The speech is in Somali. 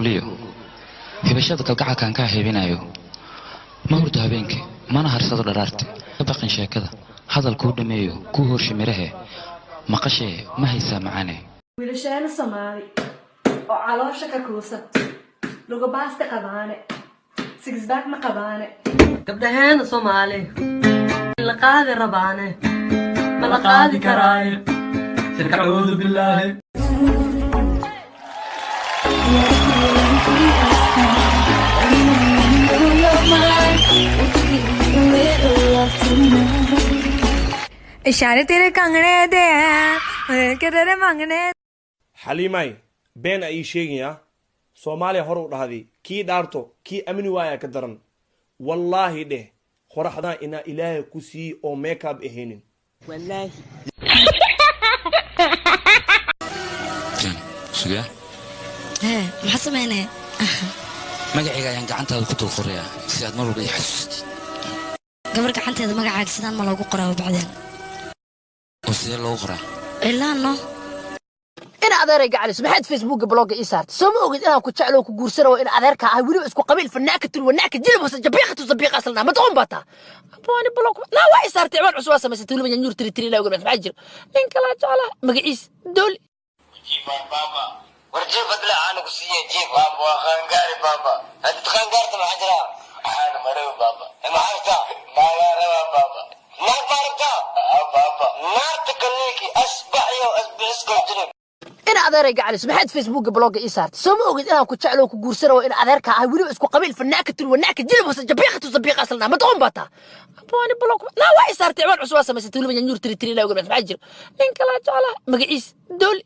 duuliyo hibashada kalgaca kan ka heebinayo ma hurdo habeenkii mana harsado dharaarti baqan sheekada hadal ku dhameeyo ku horshimirahe maqashee ma haysa macaane wiilashaana Soomaali oo caloosha ka kuusan lugu baasta qabaane six pack ma qabaane gabdhaheena Soomaali la qaadi rabaane ma la qaadi karaayo shirka a'uudu billaahi इशारे तेरे कंगने दे के तेरे मांगने حليماي بين أي شيء يا صومالي هرو هذه كي دارتو كي أمني ويا كدرن والله ده خرحنا إن إله كسي أو ميك أب إهين والله سجى ما حسمينه magacayga ayaan gacantaada ku tuuquraya si aad mar walba i xasuusid gabar gacanteeda magacaaga sidaan ma loogu qoraa bacdeen oo sidee loogu qoraa ilaa no ina adeerayga cali maxaad facebook blog ii saartay soo ma ogid inaan ku jeclo ku guursano in adeerka ah wili isku qabiil fanaakatul wanaaka jilib hoos jabiiqatu sabiiq asalna ma doon bata booni blog la waa ii saartay waan cusub samaysay wili man yur tiri la ogaa maxaa jiro in kala jecla magaciis dool baba warjii fadla aan ku siiyay jiib baba khangaari baba hada khangaarta ma jira aan marew baba ma harta ma raba baba ma barka baba ma takaliki asbaxyo asbixisku jirin ina adeerayga cali maxaad facebook blog ii saartay soo ma ogid inaan ku jeclo ku guursano in adeerka ah wili isku qabiil fanaakatul wanaaka jilib hoos jabiiqatu sabiiq asalna ma doon bata booni blog la waa ii saartay waan cusub samaysay wili man yur tiri la ogaa maxaa jiro in kala jecla magaciis dool